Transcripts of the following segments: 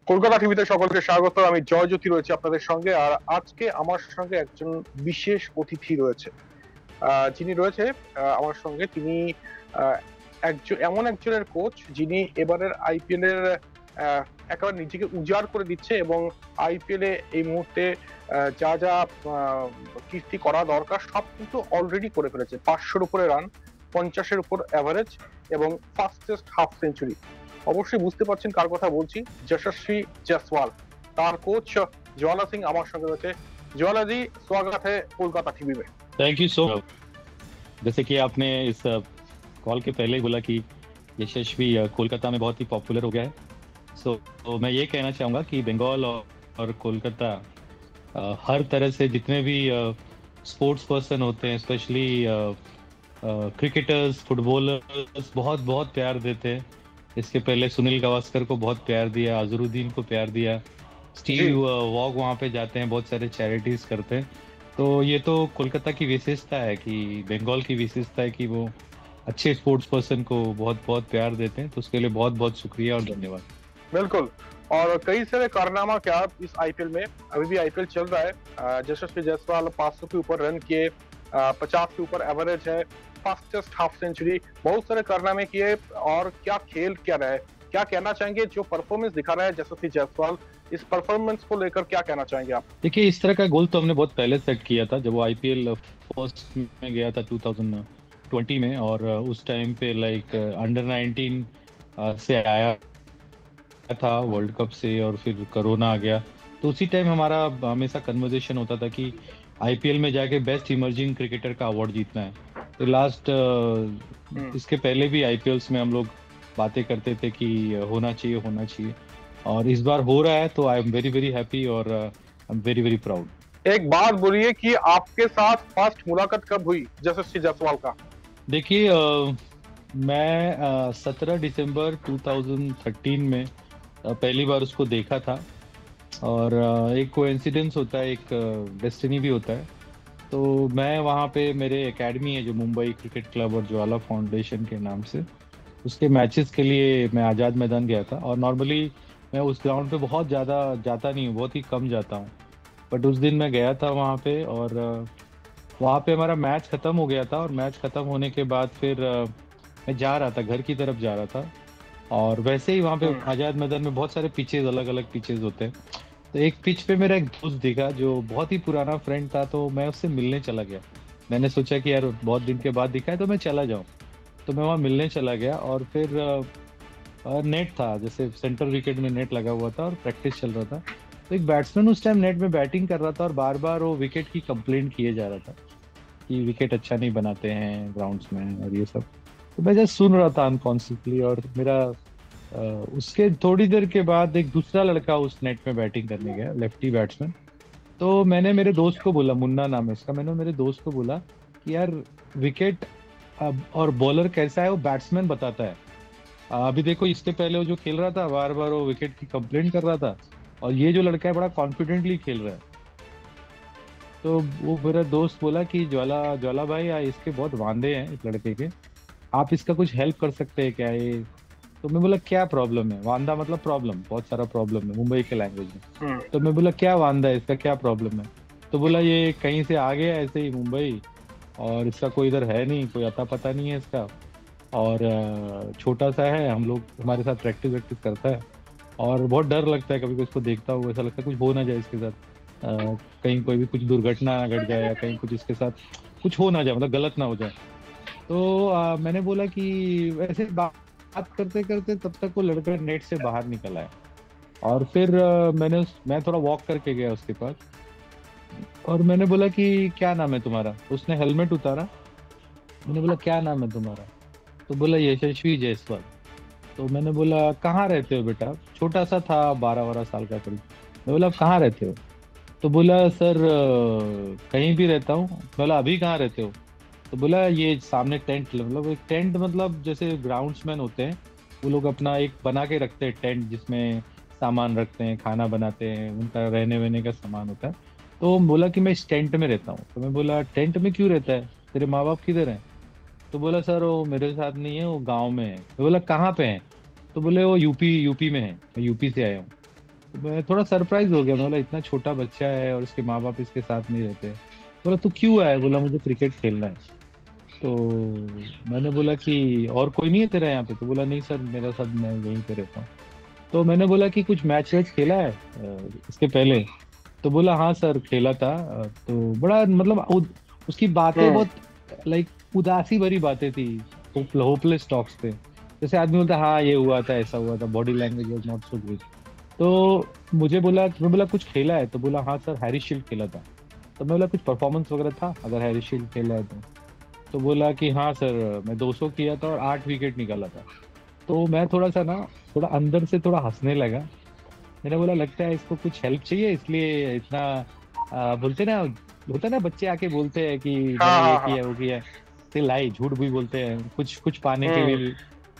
কলকাতা টিভিতে সকলকে স্বাগত। আমি জয়জ্যোতি রয়েছে আপনাদের সঙ্গে। আর আজকে আমার সঙ্গে একজন বিশেষ অতিথি রয়েছে, যিনি রয়েছে আমার সঙ্গে। তিনি একজন এমন একজনের কোচ যিনি এবারের আইপিএল এর একেবারে নিজেকে উজাড় করে দিচ্ছে, এবং আইপিএল এ এই মুহূর্তে যা যা কীর্তি করা দরকার সব কিন্তু অলরেডি করে ফেলেছে। 500-র উপরে রান, 50-এর উপর অ্যাভারেজ এবং ফাস্টেস্ট হাফ সেঞ্চুরি। অবশ্যই বুঝতে পারছেন কার কথা বলছি, यशस्वी जायसवाल। तार कोच ज्वाला सिंह আমার সঙ্গে রয়েছে। ज्वाला जी, स्वागत है कोलकाता टीवी में। Thank you so. जैसे कि आपने इस कॉल के पहले ही बोला कि यशस्वी कोलकाता में बहुत ही पॉपुलर हो गया है। तो मैं ये कहना चाहूँगा कि बंगाल और कोलकाता हर तरह से जितने भी स्पोर्ट्स पर्सन होते हैं, स्पेशली क्रिकेटर्स, फुटबॉलर्स, बहुत बहुत प्यार देते हैं। इसके पहले सुनील गावस्कर को बहुत प्यार दिया, अजरुद्दीन को प्यार दिया, स्टीव वॉग वहाँ पे जाते हैं, बहुत सारे चैरिटीज करते हैं। तो ये तो कोलकाता की विशेषता है, कि बंगाल की विशेषता है कि वो अच्छे स्पोर्ट्स पर्सन को बहुत बहुत प्यार देते हैं। तो उसके लिए बहुत बहुत शुक्रिया और धन्यवाद। बिल्कुल। और कई सारे कारनामा क्या इस आईपीएल में, अभी भी आईपीएल चल रहा है। यशस्वी जायसवाल 500 के ऊपर रन किए, 50 के ऊपर एवरेज है, फास्टेस्ट हाफ सेंचुरी, बहुत सारे कारनामे किए। और क्या खेल क्या रहा है, क्या कहना चाहेंगे जो परफॉर्मेंस दिखा रहा है यशस्वी जायसवाल, इस परफॉर्मेंस को लेकर क्या कहना चाहेंगे आप? देखिए, इस तरह का गोल तो हमने बहुत पहले सेट किया था, जब वो आईपीएल फर्स्ट में गया था 2020 में। और उस टाइम पे लाइक अंडर 19 से आया था वर्ल्ड कप से, और फिर कोरोना आ गया। तो उसी टाइम हमारा हमेशा कन्वर्सेशन होता था कि आईपीएल में जाके बेस्ट इमर्जिंग क्रिकेटर का अवार्ड जीतना है। तो लास्ट इसके पहले भी आईपीएल्स में हम लोग बातें करते थे कि होना चाहिए होना चाहिए, और इस बार हो रहा है। तो I am very very happy और I am very very proud. एक बात बोलिए कि आपके साथ फर्स्ट मुलाकात कब हुई यशस्वी जायसवाल का? देखिए, मैं 17 दिसंबर 2013 में पहली बार उसको देखा था। और एक कोइंसिडेंस होता है, एक डेस्टिनी भी होता है। तो मैं वहाँ पे, मेरे एकेडमी है जो मुंबई क्रिकेट क्लब और ज्वाला फाउंडेशन के नाम से, उसके मैचेस के लिए मैं आज़ाद मैदान गया था। और नॉर्मली मैं उस ग्राउंड पे बहुत ज़्यादा जाता नहीं हूँ, बहुत ही कम जाता हूँ। बट उस दिन मैं गया था वहाँ पे, और वहाँ पे हमारा मैच ख़त्म हो गया था। और मैच ख़त्म होने के बाद फिर मैं जा रहा था, घर की तरफ जा रहा था। और वैसे ही वहाँ पे आज़ाद मैदान में बहुत सारे पिचेज, अलग अलग पिचेज होते हैं। तो एक पिच पे मेरा एक दोस्त दिखा जो बहुत ही पुराना फ्रेंड था। तो मैं उससे मिलने चला गया। मैंने सोचा कि यार बहुत दिन के बाद दिखा है तो मैं चला जाऊँ। तो मैं वहाँ मिलने चला गया, और फिर नेट था, जैसे सेंटर विकेट में नेट लगा हुआ था और प्रैक्टिस चल रहा था। तो एक बैट्समैन उस टाइम नेट में बैटिंग कर रहा था, और बार बार वो विकेट की कंप्लेंट किए जा रहा था कि विकेट अच्छा नहीं बनाते हैं ग्राउंड्स में और ये सब। तो मैं जस्ट सुन रहा था अनकॉन्शियसली। और मेरा उसके थोड़ी देर के बाद एक दूसरा लड़का उस नेट में बैटिंग करने गया, लेफ्टी बैट्समैन। तो मैंने मेरे दोस्त को बोला, मुन्ना नाम है उसका, मैंने मेरे दोस्त को बोला कि यार विकेट और बॉलर कैसा है वो बैट्समैन बताता है। अभी देखो, इसके पहले वो जो खेल रहा था बार बार वो विकेट की कंप्लेंट कर रहा था, और ये जो लड़का है बड़ा कॉन्फिडेंटली खेल रहा है। तो वो मेरा दोस्त बोला कि ज्वाला भाई, इसके बहुत वांदे हैं इस लड़के के, आप इसका कुछ हेल्प कर सकते हैं क्या? ये तो मैं बोला क्या प्रॉब्लम है? वांदा मतलब प्रॉब्लम, बहुत सारा प्रॉब्लम है मुंबई के लैंग्वेज में। तो मैं बोला क्या वांदा है इसका, क्या प्रॉब्लम है? तो बोला ये कहीं से आ गया ऐसे ही मुंबई, और इसका कोई इधर है नहीं, कोई अता पता नहीं है इसका, और छोटा सा है, हम लोग हमारे साथ प्रैक्टिस वैक्टिस करता है, और बहुत डर लगता है कभी इसको देखता हूँ, ऐसा लगता है कुछ हो ना जाए इसके साथ, कहीं कोई भी कुछ दुर्घटना ना घट जाए, या कहीं कुछ इसके साथ कुछ हो ना जाए, मतलब गलत ना हो जाए। तो मैंने बोला कि वैसे बात करते करते तब तक वो लड़का नेट से बाहर निकल आया। और फिर मैं थोड़ा वॉक करके गया उसके पास, और मैंने बोला कि क्या नाम है तुम्हारा? उसने हेलमेट उतारा। मैंने बोला क्या नाम है तुम्हारा? तो बोला यशस्वी जायसवाल। तो मैंने बोला कहाँ रहते हो बेटा? छोटा सा था, 12-12 साल का करीब। मैं बोला कहाँ रहते हो? तो बोला सर कहीं भी रहता हूँ। बोला अभी कहाँ रहते हो? तो बोला ये सामने टेंट, मतलब एक टेंट, मतलब जैसे ग्राउंड्समैन होते हैं वो लोग अपना एक बना के रखते हैं टेंट, जिसमें सामान रखते हैं, खाना बनाते हैं, उनका रहने वहने का सामान होता है। तो बोला कि मैं इस टेंट में रहता हूँ। तो मैं बोला टेंट में क्यों रहता है, तेरे माँ बाप किधर हैं? तो बोला सर वो मेरे साथ नहीं है, वो गाँव में है। तो बोला कहाँ पे है? तो बोले वो यूपी में है, मैं यूपी से आया हूँ। मैं थोड़ा सरप्राइज हो गया, मैं बोला इतना छोटा बच्चा है और उसके माँ बाप इसके साथ नहीं रहते। बोला तू क्यों आया? बोला मुझे क्रिकेट खेलना है। तो मैंने बोला कि और कोई नहीं है तेरा यहाँ पे? तो बोला नहीं सर, मेरा सब मैं यहीं पे रहता हूँ। तो मैंने बोला कि कुछ मैच वैच खेला है इसके पहले? तो बोला हाँ सर खेला था। तो बड़ा मतलब उसकी बातें हम्म। बहुत लाइक उदासी भरी बातें थी, होपलेस टॉक्स थे। जैसे आदमी बोलता हाँ ये हुआ था, ऐसा हुआ था, body language was not so good. तो मैं बोला कुछ खेला है? तो बोला हाँ सर हैरी शील्ड खेला था। तो मैं बोला कुछ परफॉर्मेंस वगैरह था अगर हैरी शील्ड खेला है तो? तो बोला कि हाँ सर मैं 200 किया था और 8 विकेट निकाला था। तो मैं थोड़ा सा ना, थोड़ा अंदर से थोड़ा हंसने लगा। मैंने बोला लगता है इसको कुछ हेल्प चाहिए इसलिए इतना बोलते ना, होता ना बच्चे आके बोलते हैं कि हाँ मैंने ये हाँ हाँ। किया वो किया, तो लाई झूठ भी बोलते हैं कुछ कुछ पाने के लिए हम्म। भी।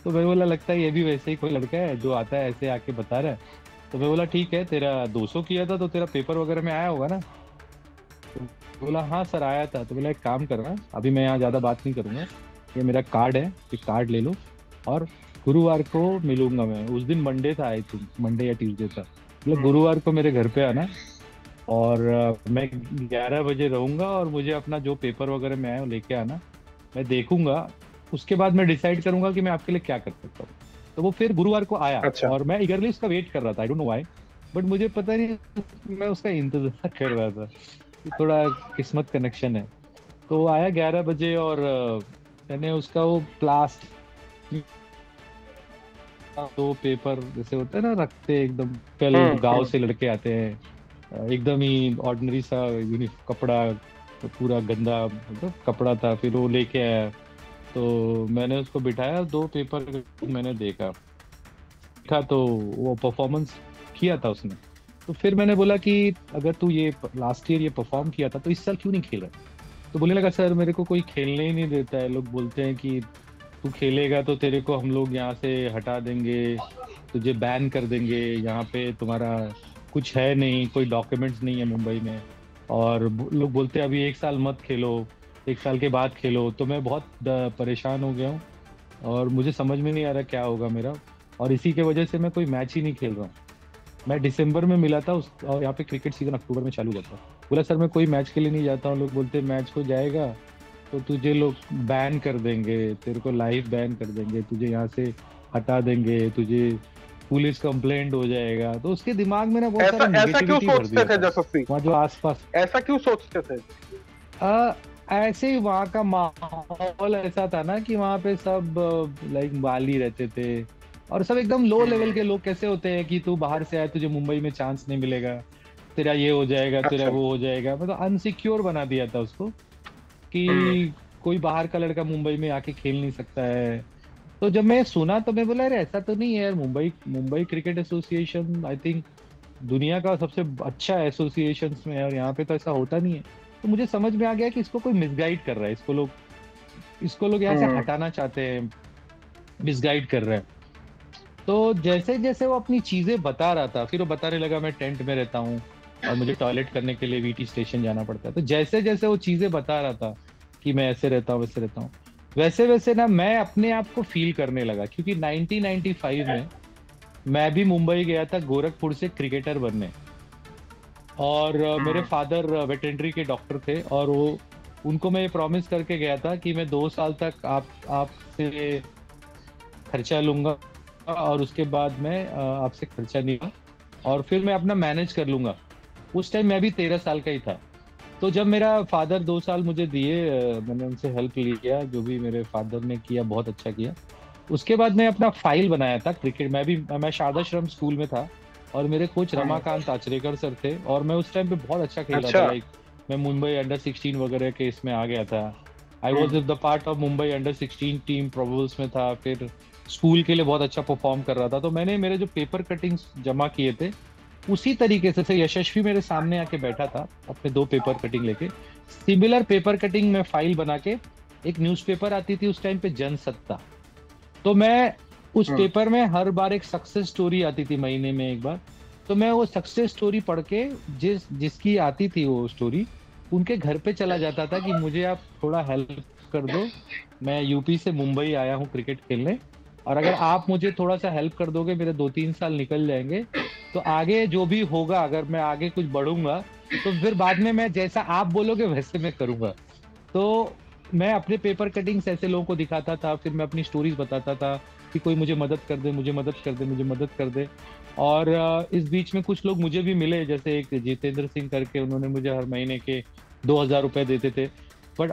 तो मैं बोला लगता है ये भी वैसे ही कोई लड़का है जो आता है ऐसे आके बता रहा है। तो मैं बोला ठीक है, तेरा 200 किया था तो तेरा पेपर वगैरह में आया होगा ना? तो बोला हाँ सर आया था। तो बोला एक काम करना, अभी मैं यहाँ ज्यादा बात नहीं करूंगा, ये मेरा कार्ड है, ये कार्ड ले लो और गुरुवार को मिलूंगा मैं। उस दिन मंडे था, आई थिंक मंडे या ट्यूसडे था। मतलब हम्म। गुरुवार को मेरे घर पे आना और मैं 11 बजे रहूंगा और मुझे अपना जो पेपर वगैरह में आया वो लेके आना। मैं देखूंगा, उसके बाद मैं डिसाइड करूंगा कि मैं आपके लिए क्या कर सकता हूँ। तो वो फिर गुरुवार को आया अच्छा। और मैं इगरली उसका वेट कर रहा था, I don't know why, but मुझे पता नहीं मैं उसका इंतजार कर रहा था। ये थोड़ा किस्मत कनेक्शन है। तो वो आया 11 बजे और मैंने उसका वो प्लास्टिक दो पेपर जैसे होता है ना रखते एकदम, कल गांव हम्म। से लड़के आते हैं, एकदम ही ऑर्डिनरी सा कपड़ा, तो पूरा गंदा मतलब कपड़ा था, फिर वो लेके आया। तो मैंने उसको बिठाया, दो पेपर मैंने देखा तो वो परफॉर्मेंस किया था उसने। तो फिर मैंने बोला कि अगर तू ये लास्ट ईयर ये परफॉर्म किया था तो इस साल क्यों नहीं खेला? तो बोलने लगा सर मेरे को कोई खेलने ही नहीं देता है, लोग बोलते हैं कि तू खेलेगा तो तेरे को हम लोग यहाँ से हटा देंगे, तुझे बैन कर देंगे, यहाँ पे तुम्हारा कुछ है नहीं, कोई डॉक्यूमेंट्स नहीं है मुंबई में। और लोग बोलते हैं अभी एक साल मत खेलो, एक साल के बाद खेलो। तो मैं बहुत परेशान हो गया हूँ और मुझे समझ में नहीं आ रहा क्या होगा मेरा। और इसी के वजह से मैं कोई मैच ही नहीं खेल रहा हूँ। मैं दिसंबर में मिला था उस, और यहाँ पे क्रिकेट सीजन अक्टूबर में चालू होता है। बोला सर मैं कोई मैच के लिए नहीं जाता हूँ, लोग बोलते हैं मैच को जाएगा तो तुझे लोग बैन कर देंगे, तेरे को लाइव बैन कर देंगे, तुझे यहाँ से हटा देंगे, तुझे पुलिस कंप्लेंट हो जाएगा। तो उसके दिमाग में ना बहुत ऐसा सारा ऐसा क्यों निगेटिविटी भर सोचते दिया थे था जसस्वी? वहाँ जो आसपास। ऐसा क्यों सोचते थे? आ, ऐसे ही वहाँ का माहौल ऐसा था ना कि वहाँ पे सब लाइक माली रहते थे और सब एकदम लो लेवल के लोग। कैसे होते हैं कि तू बाहर से आया, तुझे मुंबई में चांस नहीं मिलेगा, तेरा ये हो जाएगा, तेरा अच्छा। वो हो जाएगा, मतलब अनसिक्योर बना दिया था उसको हम्म। कि कोई बाहर का लड़का मुंबई में आके खेल नहीं सकता है। तो जब मैं सुना तो मैं बोला अरे ऐसा तो नहीं है यार, Mumbai Mumbai cricket association I think दुनिया का सबसे अच्छा एसोसिएशन में है और यहाँ पे तो ऐसा होता नहीं है। तो मुझे समझ में आ गया कि इसको कोई मिसगाइड कर रहा है, इसको लोग यहाँ से हम्म। हटाना चाहते हैं, मिसगाइड कर रहे हैं। तो जैसे जैसे वो अपनी चीजें बता रहा था, फिर वो बताने लगा मैं टेंट में रहता हूँ और मुझे टॉयलेट करने के लिए वीटी स्टेशन जाना पड़ता है। तो जैसे जैसे वो चीजें बता रहा था कि मैं ऐसे रहता हूँ वैसे रहता हूँ, वैसे वैसे ना मैं अपने आप को फील करने लगा। क्योंकि 1995 में मैं भी मुंबई गया था गोरखपुर से क्रिकेटर बनने। और मेरे हम्म। फादर वेटरनरी के डॉक्टर थे और वो उनको मैं ये प्रॉमिस करके गया था कि मैं 2 साल तक आपसे खर्चा लूंगा और उसके बाद मैं आपसे खर्चा नहीं लूंगा और फिर मैं अपना मैनेज कर लूंगा। उस टाइम मैं भी 13 साल का ही था। तो जब मेरा फादर 2 साल मुझे दिए, मैंने उनसे हेल्प लिया, जो भी मेरे फादर ने किया बहुत अच्छा किया। उसके बाद मैं अपना फाइल बनाया था क्रिकेट। मैं शारदाश्रम स्कूल में था और मेरे कोच हम्म। रमाकांत आचरेकर सर थे और मैं उस टाइम पे बहुत अच्छा खेल रहा था। अच्छा। लाइक मैं मुंबई अंडर 16 वगैरह के इसमें आ गया था। I was hmm. The part of Mumbai under 16 team probables में था। फिर स्कूल के लिए बहुत अच्छा परफॉर्म कर रहा था। तो मैंने मेरे जो पेपर कटिंग्स जमा किए थे उसी तरीके से यशस्वी मेरे सामने आके बैठा था अपने 2 पेपर कटिंग लेके। सिमिलर पेपर कटिंग में फाइल बना के, एक न्यूज़पेपर आती थी उस टाइम पे जनसत्ता, तो मैं उस हम्म। पेपर में हर बार एक सक्सेस स्टोरी आती थी महीने में एक बार। तो मैं वो सक्सेस स्टोरी पढ़ के जिसकी आती थी वो स्टोरी, उनके घर पे चला जाता था कि मुझे आप थोड़ा हेल्प कर दो, मैं यूपी से मुंबई आया हूँ क्रिकेट खेलने और अगर आप मुझे थोड़ा सा हेल्प कर दोगे, मेरे 2-3 साल निकल जाएंगे, तो आगे जो भी होगा, अगर मैं आगे कुछ बढ़ूंगा, तो फिर बाद में मैं जैसा आप बोलोगे वैसे मैं करूंगा। तो मैं अपने पेपर कटिंग्स ऐसे लोगों को दिखाता था, फिर मैं अपनी स्टोरीज बताता था कि कोई मुझे मदद कर दे, मुझे मदद कर दे, मुझे मदद कर दे। और इस बीच में कुछ लोग मुझे भी मिले, जैसे एक जितेंद्र सिंह करके, उन्होंने मुझे हर महीने के 2,000 रुपए देते थे। बट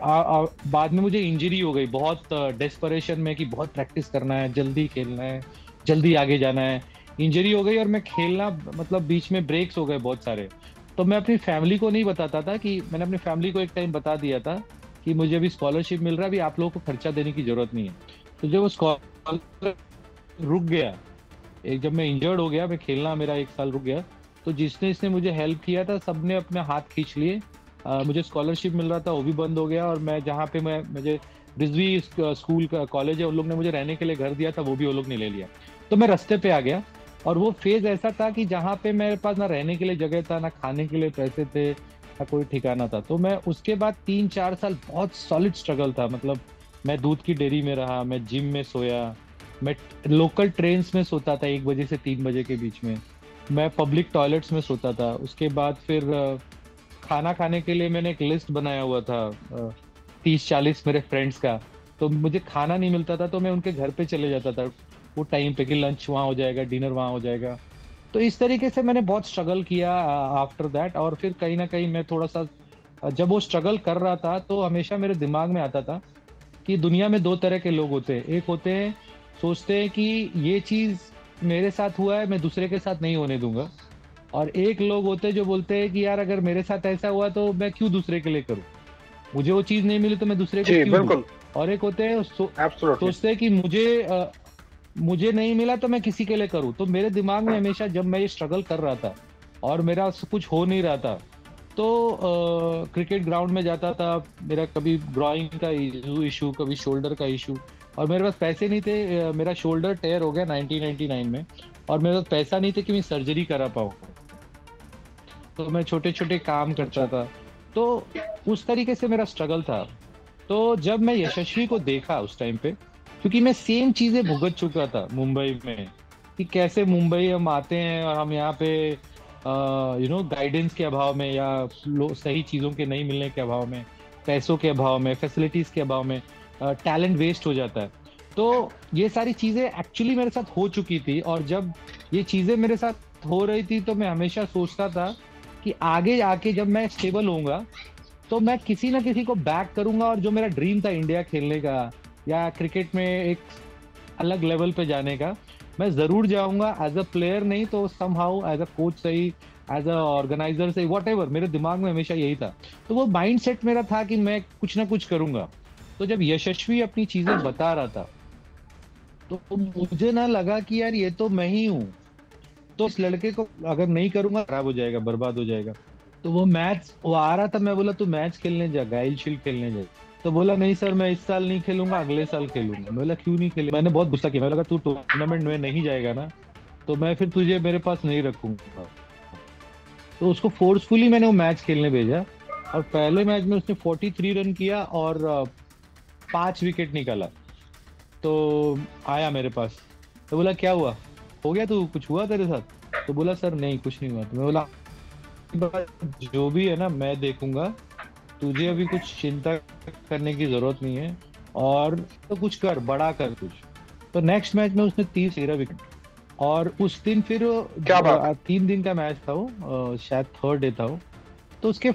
बाद में मुझे इंजरी हो गई, बहुत डेस्परेशन में कि बहुत प्रैक्टिस करना है, जल्दी खेलना है, जल्दी आगे जाना है। इंजरी हो गई और मैं खेलना, मतलब बीच में ब्रेक्स हो गए बहुत सारे। तो मैं अपनी फैमिली को नहीं बताता था, कि मैंने अपनी फैमिली को एक टाइम बता दिया था कि मुझे अभी स्कॉलरशिप मिल रहा है, अभी आप लोगों को खर्चा देने की जरूरत नहीं है। तो जब वो स्कॉलर रुक गया, एक जब मैं इंजर्ड हो गया, मैं खेलना मेरा 1 साल रुक गया, तो जिसने इसने मुझे हेल्प किया था, सबने अपने हाथ खींच लिए। मुझे स्कॉलरशिप मिल रहा था, वो भी बंद हो गया। और मैं जहाँ पे मैं मुझे रिजवी स्कूल का कॉलेज है, उन लोग ने मुझे रहने के लिए घर दिया था, वो भी वो लोग ने ले लिया। तो मैं रास्ते पे आ गया। और वो फेज ऐसा था कि जहाँ पे मेरे पास ना रहने के लिए जगह था, ना खाने के लिए पैसे थे, ना कोई ठिकाना था। तो मैं उसके बाद 3-4 साल बहुत सॉलिड स्ट्रगल था। मतलब मैं दूध की डेयरी में रहा, मैं जिम में सोया, मैं लोकल ट्रेन्स में सोता था 1 बजे से 3 बजे के बीच में, मैं पब्लिक टॉयलेट्स में सोता था। उसके बाद फिर खाना खाने के लिए मैंने एक लिस्ट बनाया हुआ था, 30-40 मेरे फ्रेंड्स का। तो मुझे खाना नहीं मिलता था, तो मैं उनके घर पे चले जाता था वो टाइम पे, कि लंच वहाँ हो जाएगा, डिनर वहाँ हो जाएगा। तो इस तरीके से मैंने बहुत स्ट्रगल किया आफ्टर दैट। और फिर कहीं ना कहीं मैं थोड़ा सा, जब वो स्ट्रगल कर रहा था, तो हमेशा मेरे दिमाग में आता था कि दुनिया में 2 तरह के लोग होते हैं। एक होते हैं, सोचते हैं कि ये चीज मेरे साथ हुआ है, मैं दूसरे के साथ नहीं होने दूंगा। और एक लोग होते हैं जो बोलते हैं कि यार अगर मेरे साथ ऐसा हुआ तो मैं क्यों दूसरे के लिए करूं, मुझे वो चीज नहीं मिली तो मैं दूसरे को जी क्यों दूं। बिल्कुल। और एक होते हैं एब्सोल्युटली। सोचते हैं कि मुझे नहीं मिला तो मैं किसी के लिए करूं। तो मेरे दिमाग में हमेशा, जब मैं ये स्ट्रगल कर रहा था और मेरा कुछ हो नहीं रहा था, तो क्रिकेट ग्राउंड में जाता था। मेरा कभी ग्रोइंग का इशू, कभी शोल्डर का इशू, और मेरे पास पैसे नहीं थे। मेरा शोल्डर टेयर हो गया 1999 में, और मेरे पास पैसा नहीं था कि मैं सर्जरी करा पाऊँ। तो मैं छोटे छोटे काम करता अच्छा। था। तो उस तरीके से मेरा स्ट्रगल था। तो जब मैं यशस्वी को देखा उस टाइम पे, क्योंकि मैं सेम चीजें भुगत चुका था मुंबई में, कि कैसे मुंबई हम आते हैं और हम यहाँ पे गाइडेंस के अभाव में, या सही चीजों के नहीं मिलने के अभाव में, पैसों के अभाव में, फैसिलिटीज के अभाव में टैलेंट वेस्ट हो जाता है। तो ये सारी चीजें एक्चुअली मेरे साथ हो चुकी थी। और जब ये चीजें मेरे साथ हो रही थी, तो मैं हमेशा सोचता था कि आगे आके जब मैं स्टेबल होऊंगा, तो मैं किसी ना किसी को बैक करूंगा। और जो मेरा ड्रीम था इंडिया खेलने का, या क्रिकेट में एक अलग लेवल पे जाने का, मैं जरूर जाऊंगा। एज अ प्लेयर नहीं तो समहाउ एज अ कोच सही, एज अ ऑर्गेनाइजर सही, वट एवर, मेरे दिमाग में हमेशा यही था। तो वो माइंड सेट मेरा था कि मैं कुछ ना कुछ करूंगा। तो जब यशस्वी अपनी चीजें बता रहा था, तो मुझे ना लगा कि यार ये तो मैं ही हूँ। तो इस लड़के को अगर नहीं करूंगा, खराब हो जाएगा, बर्बाद हो जाएगा। तो वो आ रहा था, मैं बोला तू मैच खेलने जा, गाइल शील्ड खेलने जा। तो बोला नहीं सर, मैं इस साल नहीं खेलूंगा, अगले साल खेलूंगा। मैं बोला क्यों नहीं खेले? मैंने बहुत गुस्सा किया, मैं लगा तू टूर्नामेंट में नहीं जाएगा ना, तो मैं फिर तुझे मेरे पास नहीं रखूंगा। तो उसको फोर्सफुली मैंने वो मैच खेलने भेजा। और पहले मैच में उसने 43 रन किया और 5 विकेट निकाला। तो आया मेरे पास, तो बोला क्या हुआ, हो गया, तू कुछ हुआ तेरे साथ? तो बोला सर नहीं कुछ नहीं हुआ। तो मैं बोला जो भी है ना मैं देखूंगा, तुझे अभी कुछ चिंता करने की जरूरत नहीं है, और तो कुछ कर, बड़ा कर कुछ। तो नेक्स्ट मैच में उसने 30-13 विकेट। और उस दिन फिर क्या बात है। 3 दिन का मैच था वो, शायद थर्ड डे था वो। तो उसके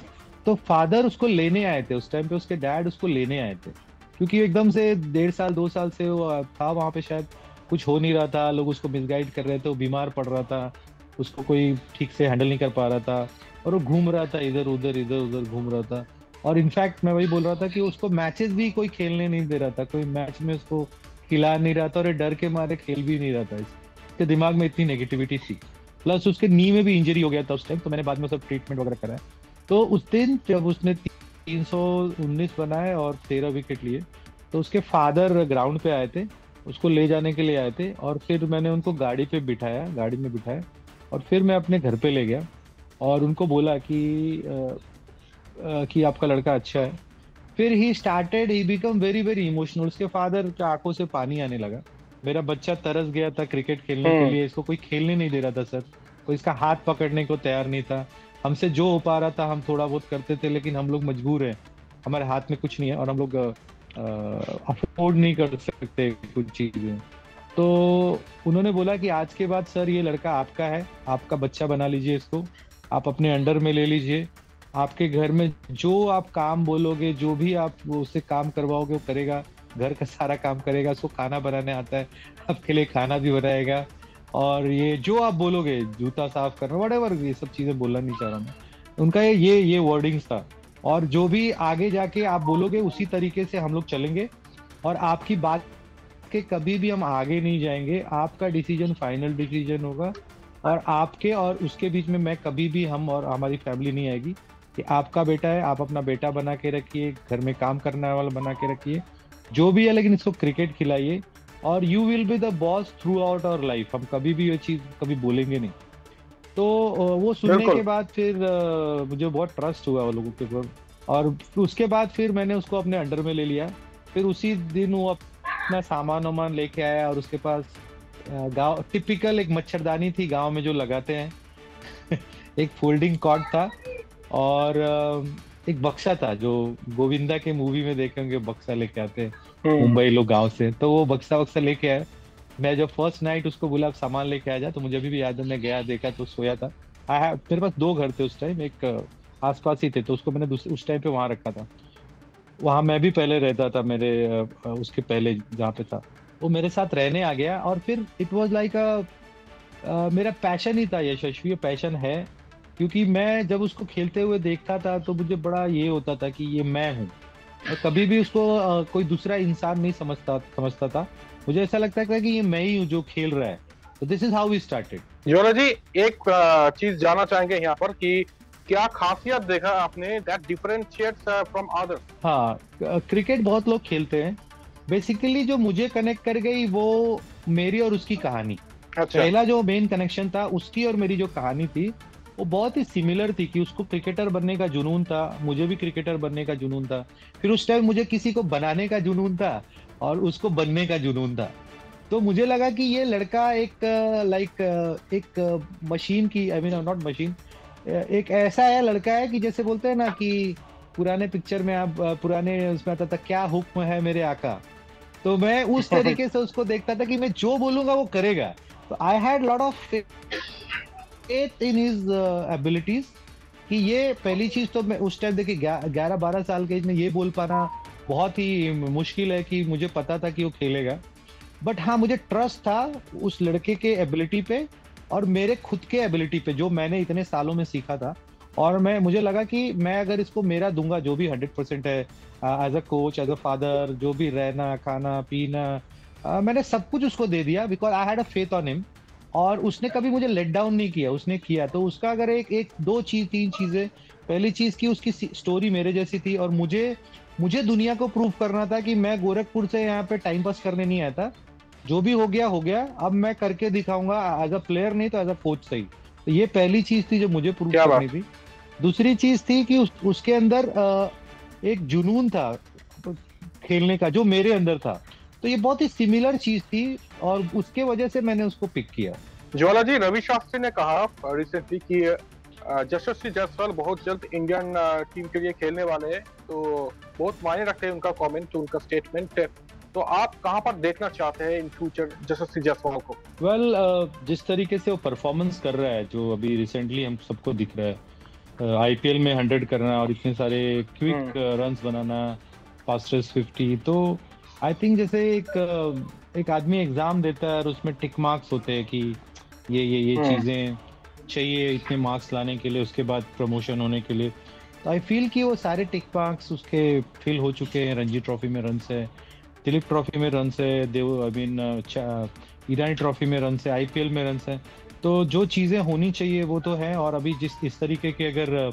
तो फादर उसको लेने आए थे उस टाइम पे, उसके डैड उसको लेने आए थे, क्योंकि एकदम से 1.5 साल 2 साल से वो था वहां पे, शायद कुछ हो नहीं रहा था, लोग उसको मिसगाइड कर रहे थे, वो बीमार पड़ रहा था, उसको कोई ठीक से हैंडल नहीं कर पा रहा था। और वो घूम रहा था इधर उधर घूम रहा था। और इनफैक्ट मैं वही बोल रहा था कि उसको मैचेस भी कोई खेलने नहीं दे रहा था, कोई मैच में उसको खिला नहीं रहा था, और ये डर के मारे खेल भी नहीं रहा था। इसके दिमाग में इतनी नेगेटिविटी थी। प्लस उसके नी में भी इंजरी हो गया था उस टाइम, तो मैंने बाद में सब ट्रीटमेंट वगैरह कराया। तो उस दिन जब उसने 319 बनाए और 13 विकेट लिए, तो उसके फादर ग्राउंड पे आए थे, उसको ले जाने के लिए आए थे। और फिर मैंने उनको गाड़ी में बिठाया, और फिर मैं अपने घर पे ले गया और उनको बोला कि आपका लड़का अच्छा है। फिर he become very very emotional, उसके फादर के आंखों से पानी आने लगा। मेरा बच्चा तरस गया था क्रिकेट खेलने के हम्म। लिए, इसको कोई खेलने नहीं दे रहा था सर, कोई इसका हाथ पकड़ने को तैयार नहीं था। हमसे जो हो पा रहा था हम थोड़ा बहुत करते थे, लेकिन हम लोग मजबूर हैं, हमारे हाथ में कुछ नहीं है और हम लोग अफोर्ड नहीं कर सकते कुछ चीजें। तो उन्होंने बोला कि आज के बाद सर ये लड़का आपका है, आपका बच्चा बना लीजिए इसको, आप अपने अंडर में ले लीजिए, आपके घर में जो आप काम बोलोगे, जो भी आप उससे काम करवाओगे वो करेगा, घर का सारा काम करेगा, उसको खाना बनाने आता है, आपके लिए खाना भी बनाएगा, और ये जो आप बोलोगे, जूता साफ करना, वटेवर, ये सब चीजें बोलना नहीं चाह रहा मैं, उनका ये वर्डिंग्स था। और जो भी आगे जाके आप बोलोगे उसी तरीके से हम लोग चलेंगे, और आपकी बात के कभी भी हम आगे नहीं जाएंगे, आपका डिसीजन फाइनल डिसीजन होगा, और आपके और उसके बीच में मैं कभी भी, हम और हमारी फैमिली नहीं आएगी, कि आपका बेटा है, आप अपना बेटा बना के रखिए, घर में काम करने वाला बना के रखिए, जो भी है, लेकिन इसको क्रिकेट खिलाइए, और you will be the boss throughout our life, हम कभी भी ये चीज कभी बोलेंगे नहीं। तो वो सुनने बिल्कुल। के बाद फिर मुझे बहुत ट्रस्ट हुआ वो लोगों के ऊपर, और फिर उसके बाद फिर मैंने उसको अपने अंडर में ले लिया। फिर उसी दिन वो अपना सामान वामान लेके आया, और उसके पास गांव टिपिकल एक मच्छरदानी थी गांव में जो लगाते हैं एक फोल्डिंग कॉट था, और एक बक्सा था जो गोविंदा के मूवी में देखे होंगे, बक्सा लेके आते हैं हम्म। मुंबई लोग गांव से, तो वो बक्सा वक्सा लेके आया। मैं जब फर्स्ट नाइट उसको बोला सामान लेके आ जा, तो मुझे अभी भी याद है, मैं गया देखा तो सोया था। मेरे पास दो घर थे उस टाइम, एक आसपास ही थे, तो उसको मैंने उस टाइम पे वहां रखा था। वहां मैं भी पहले रहता था, मेरे उसके पहले जहाँ पे था, वो मेरे साथ रहने आ गया, और फिर इट वाज लाइक मेरा पैशन ही था, यशस्वी पैशन है, क्योंकि मैं जब उसको खेलते हुए देखता था तो मुझे बड़ा ये होता था कि ये मैं हूँ, और कभी भी उसको कोई दूसरा इंसान नहीं समझता था, मुझे ऐसा लगता था कि ये मैं ही हूँ जो खेल रहा है। तो this is how we started. Jwala ji, एक चीज जानना चाहेंगे यहाँ पर कि क्या खासियत देखा आपने दैट डिफरेंशिएट्स फ्रॉम अदर्स? हाँ, क्रिकेट बहुत लोग खेलते हैं, बेसिकली जो मुझे कनेक्ट कर गई वो मेरी और उसकी कहानी। अच्छा। पहला जो मेन कनेक्शन था, उसकी और मेरी जो कहानी थी, वो बहुत ही सिमिलर थी, कि उसको क्रिकेटर बनने का जुनून था, मुझे भी क्रिकेटर बनने का जुनून था। फिर उस टाइम मुझे किसी को बनाने का जुनून था, और उसको बनने का जुनून था। तो मुझे लगा कि ये लड़का एक लाइक एक मशीन की, आई मीन नॉट मशीन, एक ऐसा है लड़का है कि जैसे बोलते हैं ना कि पुराने पिक्चर में आप पुराने उसमें आता था, क्या हुक्म है मेरे आका। तो मैं उस तरीके से उसको देखता था कि मैं जो बोलूंगा वो करेगा। तो I had lot of faith in his abilities, कि ये पहली चीज तो मैं उस टाइम देखिए 11-12 साल के एज में ये बोल पाना बहुत ही मुश्किल है, कि मुझे पता था कि वो खेलेगा, बट हाँ मुझे ट्रस्ट था उस लड़के के एबिलिटी पे, और मेरे खुद के एबिलिटी पे जो मैंने इतने सालों में सीखा था। और मुझे लगा कि मैं अगर इसको मेरा दूंगा जो भी 100% है, as a coach, as a father, जो भी रहना खाना पीना, मैंने सब कुछ उसको दे दिया, because I had a faith on him. और उसने कभी मुझे लेट डाउन नहीं किया, उसने किया तो उसका अगर एक एक दो चीज तीन चीजें, पहली चीज की उसकी स्टोरी मेरे जैसी थी, और मुझे मुझे दुनिया को प्रूव करना था कि मैं गोरखपुर से यहाँ पे टाइम पास करने नहीं आया था, जो भी हो गया, अब मैं करके दिखाऊंगा, एज अ प्लेयर नहीं तो एज अ कोच सही। तो ये पहली चीज थी जो मुझे प्रूव क्या करनी बात। थी। दूसरी चीज थी कि उसके अंदर एक जुनून था खेलने का, जो मेरे अंदर था। तो ये बहुत ही सिमिलर चीज थी, और उसके वजह से मैंने उसको पिक किया। ज्वाला जी, रवि शास्त्री ने कहा रिसेंटली कि यशस्वी जायसवाल बहुत जल्द इंडियन टीम के लिए खेलने वाले हैं, तो बहुत मायने रखते हैं उनका कमेंट, उनका स्टेटमेंट। तो आप कहां पर देखना चाहते हैं इन फ्यूचर यशस्वी जायसवाल को? वेल, जिस तरीके से वो परफॉर्मेंस कर रहा है, जो अभी रिसेंटली हम सबको दिख रहा है, आईपीएल में 100 करना और इतने सारे क्विक रन्स बनाना, फास्टेस्ट 50, तो आई थिंक जैसे एक आदमी एग्जाम देता है और उसमें टिक मार्क्स होते हैं कि ये चीजें चाहिए इतने मार्क्स लाने के लिए, उसके बाद प्रमोशन होने के लिए। तो आई फील कि वो सारे टिक मार्क्स उसके फिल हो चुके हैं। रणजी ट्रॉफी में रन है, दिलीप ट्रॉफी में रन है, देव आई मीन ईरानी ट्रॉफी में रन है, आईपीएल में रन है। तो जो चीजें होनी चाहिए वो तो है। और अभी जिस इस तरीके के अगर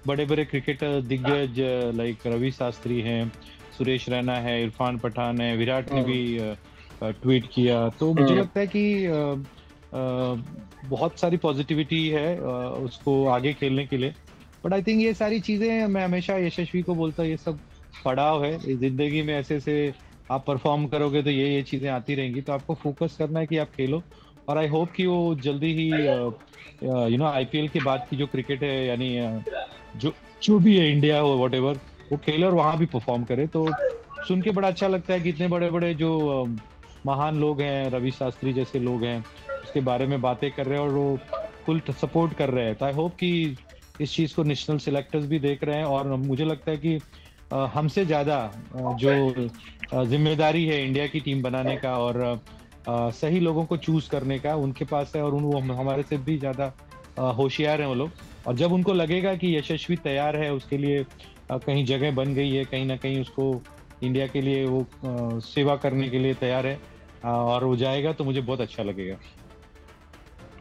बड़े बड़े क्रिकेटर दिग्गज लाइक रवि शास्त्री हैं, सुरेश रैना है, इरफान पठान है, विराट ने भी ट्वीट किया, तो मुझे लगता है कि बहुत सारी पॉजिटिविटी है उसको आगे खेलने के लिए। बट आई थिंक ये सारी चीजें मैं हमेशा यशस्वी को बोलता हूँ, ये सब पड़ाव है जिंदगी में, ऐसे ऐसे आप परफॉर्म करोगे तो ये चीजें आती रहेंगी, तो आपको फोकस करना है कि आप खेलो। और आई होप कि वो जल्दी ही आईपीएल के बाद की जो क्रिकेट है, यानी जो जो भी है इंडिया हो वॉट, वो खेले और वहां भी परफॉर्म करे। तो सुन के बड़ा अच्छा लगता है कि इतने बड़े बड़े जो महान लोग हैं, रवि शास्त्री जैसे लोग हैं, उसके बारे में बातें कर रहे हैं और वो फुल सपोर्ट कर रहे हैं। तो आई होप कि इस चीज को नेशनल सिलेक्टर्स भी देख रहे हैं, और मुझे लगता है कि हमसे ज्यादा जो जिम्मेदारी है इंडिया की टीम बनाने का और सही लोगों को चूज करने का उनके पास है, और वो हमारे से भी ज्यादा होशियार हैं वो लोग। और जब उनको लगेगा कि यशस्वी तैयार है, उसके लिए कहीं जगह बन गई है, कहीं ना कहीं उसको इंडिया के लिए वो सेवा करने के लिए तैयार है, और वो जाएगा, तो मुझे बहुत अच्छा लगेगा।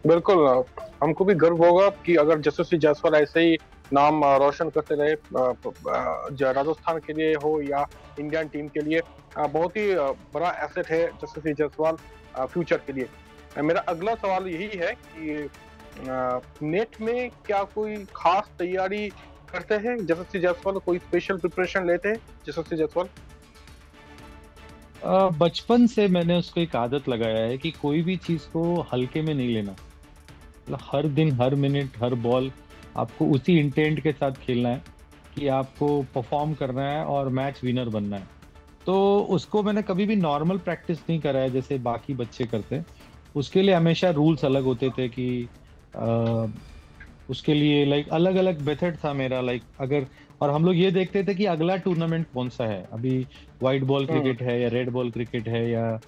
बिल्कुल, हमको भी गर्व होगा कि अगर यशस्वी जायसवाल ऐसे ही नाम रोशन करते रहे, राजस्थान के लिए हो या इंडियन टीम के लिए। बहुत ही बड़ा एसेट है यशस्वी जायसवाल फ्यूचर के लिए। मेरा अगला सवाल यही है कि नेट में क्या कोई खास तैयारी करते हैं यशस्वी जायसवाल, कोई स्पेशल प्रिपरेशन लेते हैं यशस्वी जायसवाल? बचपन से मैंने उसको एक आदत लगाया है कि कोई भी चीज को हल्के में नहीं लेना। मतलब हर दिन, हर मिनट, हर बॉल आपको उसी इंटेंट के साथ खेलना है कि आपको परफॉर्म करना है और मैच विनर बनना है। तो उसको मैंने कभी भी नॉर्मल प्रैक्टिस नहीं करा है जैसे बाकी बच्चे करते हैं। उसके लिए हमेशा रूल्स अलग होते थे कि अ, उसके लिए लाइक अलग अलग मेथड था मेरा, लाइक अगर, और हम लोग ये देखते थे कि अगला टूर्नामेंट कौन सा है, अभी व्हाइट बॉल हम्म। क्रिकेट है या रेड बॉल क्रिकेट है, या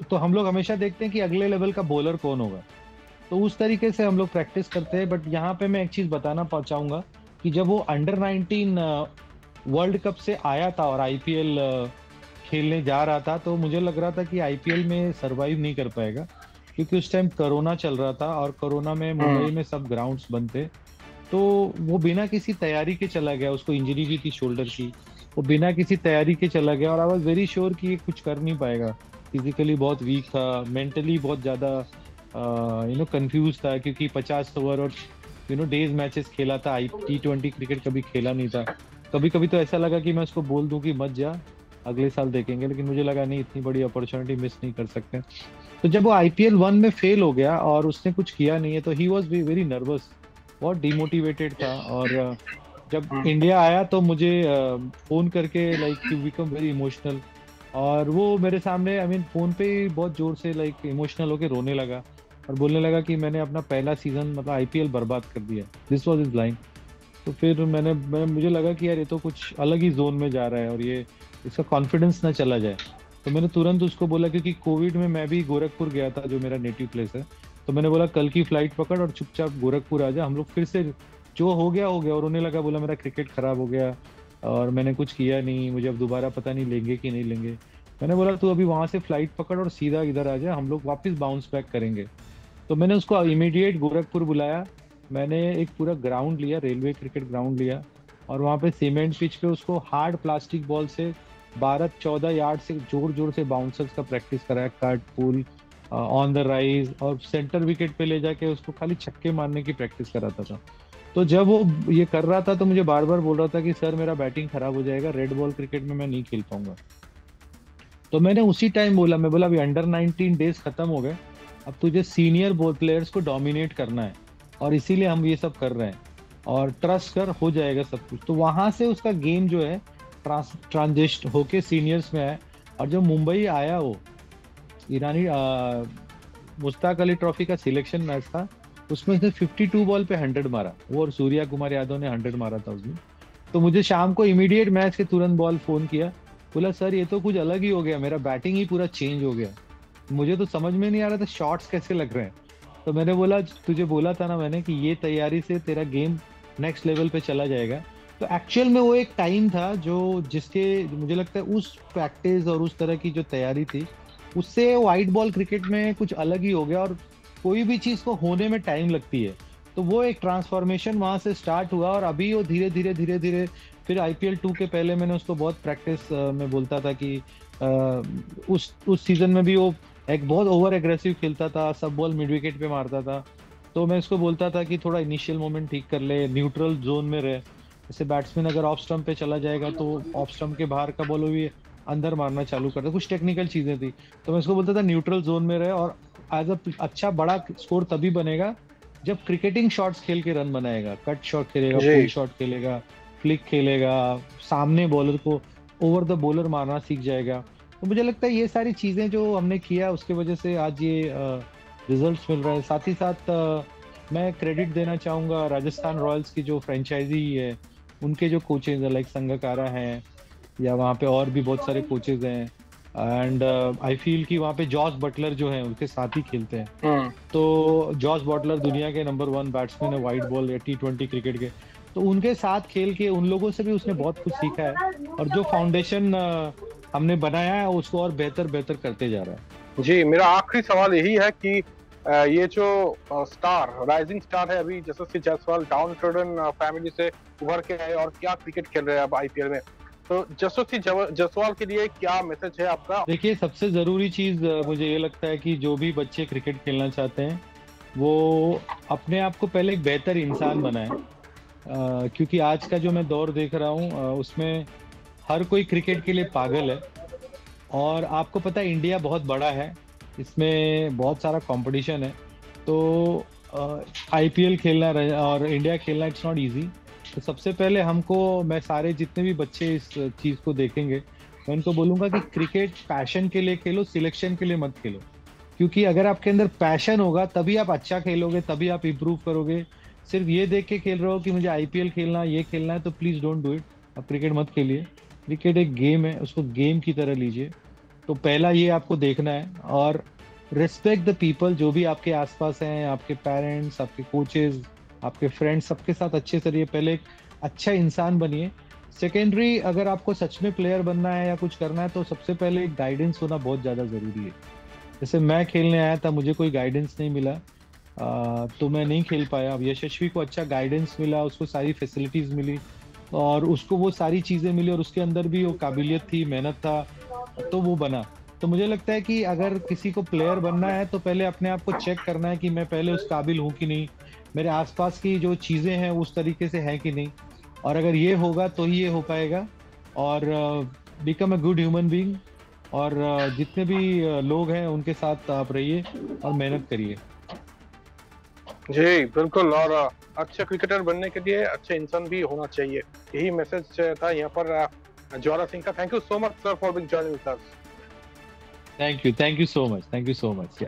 तो हम लोग हमेशा देखते हैं कि अगले लेवल का बॉलर कौन होगा। तो उस तरीके से हम लोग प्रैक्टिस करते हैं। बट यहाँ पे मैं एक चीज बताना चाहूंगा कि जब वो अंडर 19 वर्ल्ड कप से आया था और आईपीएल खेलने जा रहा था, तो मुझे लग रहा था कि आईपीएल में सरवाइव नहीं कर पाएगा, क्योंकि उस टाइम कोरोना चल रहा था और कोरोना में मुंबई में सब ग्राउंड्स बंद थे। तो वो बिना किसी तैयारी के चला गया, उसको इंजरी भी थी शोल्डर की, वो बिना किसी तैयारी के चला गया, और आई वॉज वेरी श्योर कि ये कुछ कर नहीं पाएगा। फिजिकली बहुत वीक था, मेंटली बहुत ज्यादा कंफ्यूज था, क्योंकि 50 ओवर और डेज मैचेस खेला था, T20 क्रिकेट कभी खेला नहीं था। कभी कभी तो ऐसा लगा कि मैं उसको बोल दूं कि मत जा, अगले साल देखेंगे, लेकिन मुझे लगा नहीं, इतनी बड़ी अपॉर्चुनिटी मिस नहीं कर सकते। तो जब वो IPL 1 में फेल हो गया और उसने कुछ किया नहीं है, तो ही वॉज वेरी नर्वस, बहुत डिमोटिवेटेड था। और जब इंडिया आया तो मुझे फोन करके like he become very emotional, और वो मेरे सामने आई मीन फोन पे ही बहुत जोर से लाइक इमोशनल होके रोने लगा और बोलने लगा कि मैंने अपना पहला सीजन मतलब आईपीएल बर्बाद कर दिया, दिस वाज हिज लाइन। तो फिर मुझे लगा कि यार ये तो कुछ अलग ही जोन में जा रहा है और ये इसका कॉन्फिडेंस ना चला जाए। तो मैंने तुरंत उसको बोला, क्योंकि कोविड में मैं भी गोरखपुर गया था जो मेरा नेटिव प्लेस है, तो मैंने बोला कल की फ्लाइट पकड़ और चुपचाप गोरखपुर आ जा, हम लोग फिर से जो हो गया हो गया। और रोने लगा, बोला मेरा क्रिकेट खराब हो गया और मैंने कुछ किया नहीं, मुझे अब दोबारा पता नहीं लेंगे कि नहीं लेंगे। मैंने बोला तू अभी वहां से फ्लाइट पकड़ और सीधा इधर आ जा, हम लोग वापस बाउंस बैक करेंगे। तो मैंने उसको इमीडिएट गोरखपुर बुलाया, मैंने एक पूरा ग्राउंड लिया, रेलवे क्रिकेट ग्राउंड लिया, और वहां पे सीमेंट पिच पे उसको हार्ड प्लास्टिक बॉल से 12-14 यार्ड से जोर जोर से बाउंसर्स का प्रैक्टिस कराया, cut pull on the rise, और सेंटर विकेट पे ले जाके उसको खाली छक्के मारने की प्रैक्टिस कराता था। तो जब वो ये कर रहा था तो मुझे बार बार बोल रहा था कि सर मेरा बैटिंग खराब हो जाएगा, रेड बॉल क्रिकेट में मैं नहीं खेल पाऊंगा। तो मैंने उसी टाइम बोला, मैं बोला अभी अंडर 19 डेज खत्म हो गए, अब तुझे सीनियर बॉल प्लेयर्स को डोमिनेट करना है, और इसीलिए हम ये सब कर रहे हैं, और ट्रस्ट कर, हो जाएगा सब कुछ। तो वहां से उसका गेम जो है ट्रांजिस्ट होके सीनियर्स में है। और जब मुंबई आया, वो ईरानी मुश्ताक अली ट्रॉफी का सिलेक्शन मैच था, उसमें उसने 52 बॉल पे 100 मारा, वो और सूर्या कुमार यादव ने 100 मारा था उसमें। तो मुझे शाम को इमीडिएट मैच के तुरंत बॉल फोन किया, बोला सर ये तो कुछ अलग ही हो गया, मेरा बैटिंग ही पूरा चेंज हो गया, मुझे तो समझ में नहीं आ रहा था शॉट्स कैसे लग रहे हैं। तो मैंने बोला तुझे बोला था ना मैंने कि ये तैयारी से तेरा गेम नेक्स्ट लेवल पे चला जाएगा। तो एक्चुअल में वो एक टाइम था जो जिसके मुझे लगता है उस प्रैक्टिस और उस तरह की जो तैयारी थी, उससे व्हाइट बॉल क्रिकेट में कुछ अलग ही हो गया। और कोई भी चीज को होने में टाइम लगती है, तो वो एक ट्रांसफॉर्मेशन वहां से स्टार्ट हुआ, और अभी वो धीरे धीरे धीरे धीरे फिर IPL 2 के पहले मैंने उसको बहुत प्रैक्टिस में बोलता था कि उस सीजन में भी वो एक बहुत ओवर एग्रेसिव खेलता था, सब बॉल मिड विकेट पे मारता था। तो मैं इसको बोलता था कि थोड़ा इनिशियल मोमेंट ठीक कर ले, न्यूट्रल जोन में रहे, जैसे बैट्समैन अगर ऑफ स्टंप पे चला जाएगा तो ऑफ स्टंप के बाहर का बॉल भी अंदर मारना चालू करता, कुछ टेक्निकल चीजें थी। तो मैं उसको बोलता था न्यूट्रल जोन में रहे, और एज अ अच्छा बड़ा स्कोर तभी बनेगा जब क्रिकेटिंग शॉट्स खेल के रन बनाएगा, कट शॉट खेलेगा, पुल जी शॉट खेलेगा, फ्लिक खेलेगा, सामने बॉलर को ओवर द बॉलर मारना सीख जाएगा। तो मुझे लगता है ये सारी चीजें जो हमने किया उसके वजह से आज ये रिजल्ट्स मिल रहे हैं। साथ ही साथ मैं क्रेडिट देना चाहूंगा राजस्थान रॉयल्स की जो फ्रेंचाइजी है, उनके जो कोचेज है लाइक संगकारा हैं, या वहाँ पे और भी बहुत सारे कोचेज हैं। एंड आई फील कि वहाँ पे जॉस बटलर जो है उनके साथ ही खेलते हैं। हम्म तो जॉस बटलर दुनिया के नंबर 1 बैट्समैन है वाइड बॉल या T20 क्रिकेट के। तो उनके साथ खेल के उन लोगों से भी उसने बहुत कुछ सीखा है, और जो फाउंडेशन हमने बनाया है उसको और बेहतर बेहतर करते जा रहा है। जी, मेरा आखिरी सवाल यही है कि ये जो स्टार राइजिंग स्टार है अभी यशस्वी जायसवाल, डाउन ट्रोडन फैमिली से उभर के आए और क्या क्रिकेट खेल रहे हैं अब आईपीएल में, तो यशस्वी जायसवाल के लिए क्या मैसेज है आपका? देखिए, सबसे जरूरी चीज मुझे ये लगता है कि जो भी बच्चे क्रिकेट खेलना चाहते हैं वो अपने आप को पहले एक बेहतर इंसान बनाए। क्योंकि आज का जो मैं दौर देख रहा हूँ उसमें हर कोई क्रिकेट के लिए पागल है। और आपको पता है इंडिया बहुत बड़ा है, इसमें बहुत सारा कंपटीशन है। तो आईपीएल खेलना और इंडिया खेलना इट्स नॉट इजी। तो सबसे पहले हमको, मैं सारे जितने भी बच्चे इस चीज को देखेंगे, मैं उनको बोलूंगा कि क्रिकेट पैशन के लिए खेलो, सिलेक्शन के लिए मत खेलो। क्योंकि अगर आपके अंदर पैशन होगा तभी आप अच्छा खेलोगे, तभी आप इम्प्रूव करोगे। सिर्फ ये देख के खेल रहे हो कि मुझे आईपीएल खेलना, ये खेलना है, तो प्लीज डोंट डू इट। आप क्रिकेट मत खेलिए। क्रिकेट एक गेम है, उसको गेम की तरह लीजिए। तो पहला ये आपको देखना है। और रिस्पेक्ट द पीपल, जो भी आपके आसपास हैं, आपके पेरेंट्स, आपके कोचेज, आपके फ्रेंड्स, सबके साथ अच्छे से रहिए। पहले एक अच्छा इंसान बनिए। सेकेंडरी, अगर आपको सच में प्लेयर बनना है या कुछ करना है तो सबसे पहले गाइडेंस होना बहुत ज़्यादा ज़रूरी है। जैसे मैं खेलने आया था, मुझे कोई गाइडेंस नहीं मिला, तो मैं नहीं खेल पाया। अब यशस्वी को अच्छा गाइडेंस मिला, उसको सारी फैसिलिटीज मिली, और उसको वो सारी चीज़ें मिली, और उसके अंदर भी वो काबिलियत थी, मेहनत था, तो वो बना। तो मुझे लगता है कि अगर किसी को प्लेयर बनना है तो पहले अपने आप को चेक करना है कि मैं पहले उस काबिल हूँ कि नहीं, मेरे आसपास की जो चीज़ें हैं उस तरीके से हैं कि नहीं। और अगर ये होगा तो ही ये हो पाएगा। और become a good human being. और जितने भी लोग हैं उनके साथ आप रहिए और मेहनत करिए। जी बिल्कुल, और अच्छे क्रिकेटर बनने के लिए अच्छे इंसान भी होना चाहिए, यही मैसेज था यहाँ पर ज्वाला सिंह का। Thank you so much sir for being joining with us. Thank you so much, thank you so much.